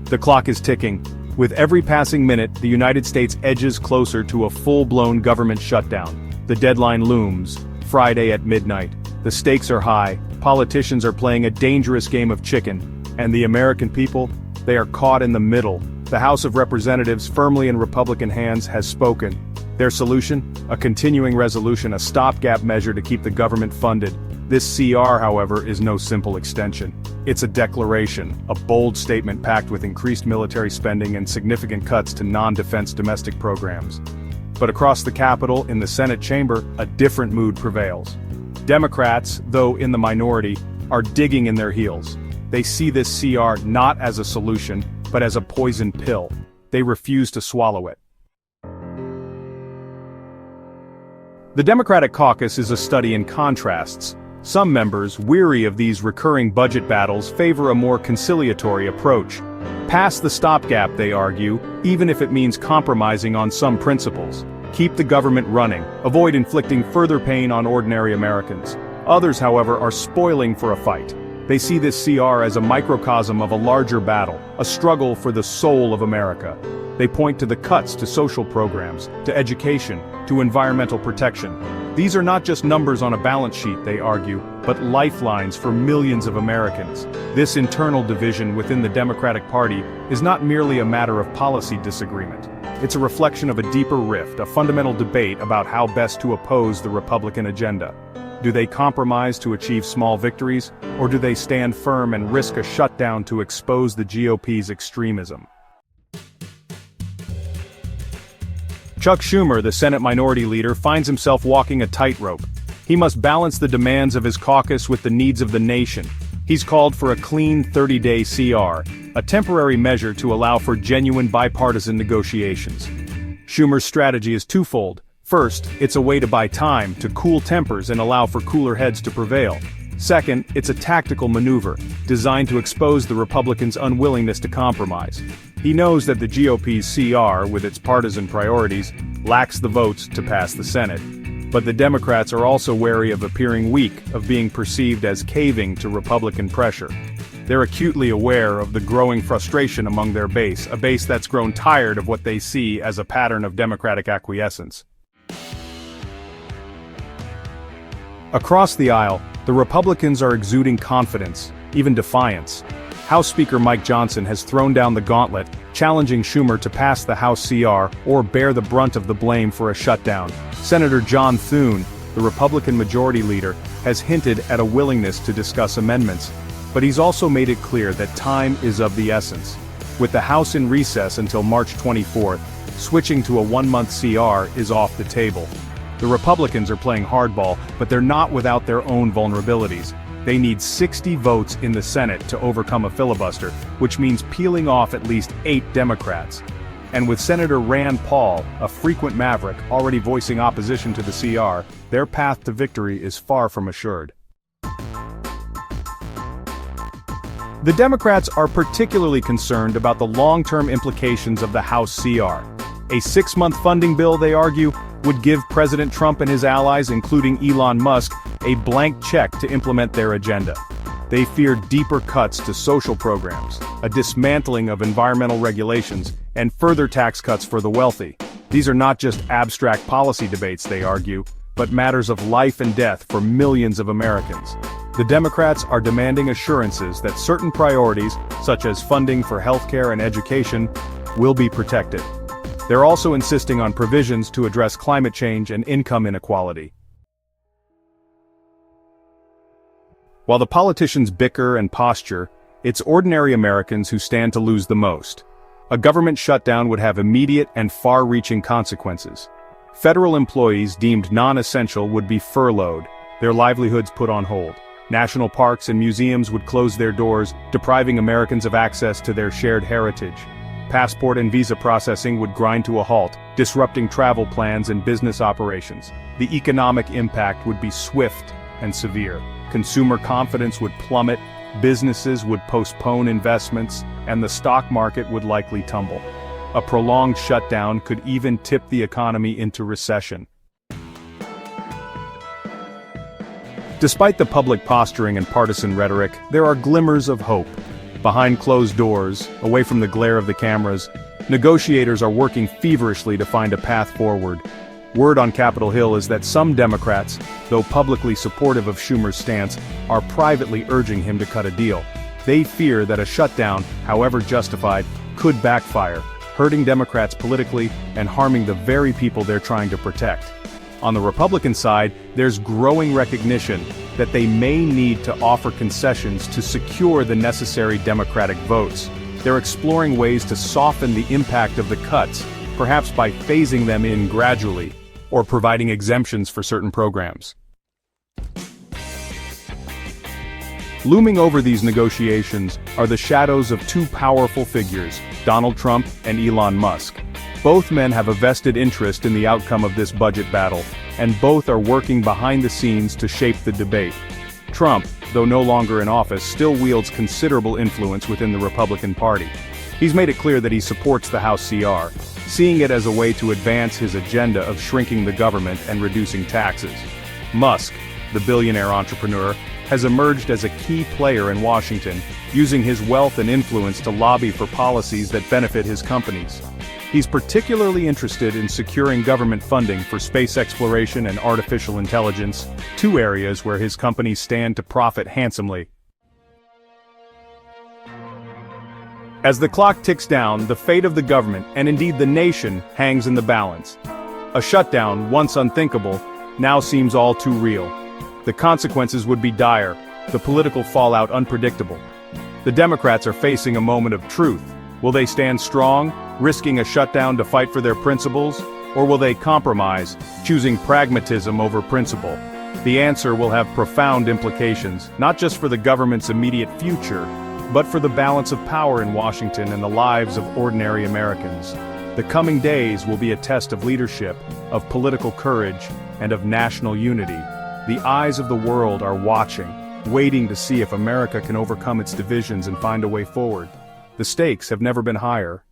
The clock is ticking. With every passing minute, the United States edges closer to a full-blown government shutdown. The deadline looms, Friday at midnight. The stakes are high, politicians are playing a dangerous game of chicken, and the American people, they are caught in the middle. The House of Representatives, firmly in Republican hands, has spoken. Their solution? A continuing resolution, a stopgap measure to keep the government funded. This CR, however, is no simple extension. It's a declaration, a bold statement packed with increased military spending and significant cuts to non-defense domestic programs. But across the Capitol, in the Senate chamber, a different mood prevails. Democrats, though in the minority, are digging in their heels. They see this CR not as a solution, but as a poison pill. They refuse to swallow it. The Democratic caucus is a study in contrasts. Some members, weary of these recurring budget battles, favor a more conciliatory approach. Pass the stopgap, they argue, even if it means compromising on some principles. Keep the government running, avoid inflicting further pain on ordinary Americans. Others, however, are spoiling for a fight. They see this CR as a microcosm of a larger battle, a struggle for the soul of America. They point to the cuts to social programs, to education, to environmental protection. These are not just numbers on a balance sheet, they argue, but lifelines for millions of Americans. This internal division within the Democratic Party is not merely a matter of policy disagreement. It's a reflection of a deeper rift, a fundamental debate about how best to oppose the Republican agenda. Do they compromise to achieve small victories, or do they stand firm and risk a shutdown to expose the GOP's extremism? Chuck Schumer, the Senate Minority Leader, finds himself walking a tightrope. He must balance the demands of his caucus with the needs of the nation. He's called for a clean 30-day CR, a temporary measure to allow for genuine bipartisan negotiations. Schumer's strategy is twofold. First, it's a way to buy time, to cool tempers and allow for cooler heads to prevail. Second, it's a tactical maneuver, designed to expose the Republicans' unwillingness to compromise. He knows that the GOP's CR, with its partisan priorities, lacks the votes to pass the Senate. But the Democrats are also wary of appearing weak, of being perceived as caving to Republican pressure. They're acutely aware of the growing frustration among their base, a base that's grown tired of what they see as a pattern of Democratic acquiescence. Across the aisle, the Republicans are exuding confidence, even defiance. House Speaker Mike Johnson has thrown down the gauntlet, challenging Schumer to pass the House CR or bear the brunt of the blame for a shutdown. Senator John Thune, the Republican Majority Leader, has hinted at a willingness to discuss amendments, but he's also made it clear that time is of the essence. With the House in recess until March 24th, switching to a one-month CR is off the table. The Republicans are playing hardball, but they're not without their own vulnerabilities. They need 60 votes in the Senate to overcome a filibuster, which means peeling off at least 8 Democrats. And with Senator Rand Paul, a frequent maverick, already voicing opposition to the CR, their path to victory is far from assured. The Democrats are particularly concerned about the long-term implications of the House CR. A 6-month funding bill, they argue, would give President Trump and his allies, including Elon Musk, a blank check to implement their agenda. They fear deeper cuts to social programs, a dismantling of environmental regulations, and further tax cuts for the wealthy. These are not just abstract policy debates, they argue, but matters of life and death for millions of Americans. The Democrats are demanding assurances that certain priorities, such as funding for healthcare and education, will be protected. They're also insisting on provisions to address climate change and income inequality. While the politicians bicker and posture, it's ordinary Americans who stand to lose the most. A government shutdown would have immediate and far-reaching consequences. Federal employees deemed non-essential would be furloughed, their livelihoods put on hold. National parks and museums would close their doors, depriving Americans of access to their shared heritage. Passport and visa processing would grind to a halt, disrupting travel plans and business operations. The economic impact would be swift and severe. Consumer confidence would plummet, businesses would postpone investments, and the stock market would likely tumble. A prolonged shutdown could even tip the economy into recession. Despite the public posturing and partisan rhetoric, there are glimmers of hope. Behind closed doors, away from the glare of the cameras, negotiators are working feverishly to find a path forward. Word on Capitol Hill is that some Democrats, though publicly supportive of Schumer's stance, are privately urging him to cut a deal. They fear that a shutdown, however justified, could backfire, hurting Democrats politically and harming the very people they're trying to protect. On the Republican side, there's growing recognition that they may need to offer concessions to secure the necessary Democratic votes. They're exploring ways to soften the impact of the cuts, perhaps by phasing them in gradually, or providing exemptions for certain programs. Looming over these negotiations are the shadows of two powerful figures, Donald Trump and Elon Musk. Both men have a vested interest in the outcome of this budget battle, and both are working behind the scenes to shape the debate. Trump, though no longer in office, still wields considerable influence within the Republican Party. He's made it clear that he supports the House CR, seeing it as a way to advance his agenda of shrinking the government and reducing taxes. Musk, the billionaire entrepreneur, has emerged as a key player in Washington, using his wealth and influence to lobby for policies that benefit his companies. He's particularly interested in securing government funding for space exploration and artificial intelligence, two areas where his companies stand to profit handsomely. As the clock ticks down, the fate of the government, and indeed the nation, hangs in the balance. A shutdown, once unthinkable, now seems all too real. The consequences would be dire, the political fallout unpredictable. The Democrats are facing a moment of truth. Will they stand strong, risking a shutdown to fight for their principles, or will they compromise, choosing pragmatism over principle? The answer will have profound implications, not just for the government's immediate future, but for the balance of power in Washington and the lives of ordinary Americans. The coming days will be a test of leadership, of political courage, and of national unity. The eyes of the world are watching, waiting to see if America can overcome its divisions and find a way forward. The stakes have never been higher,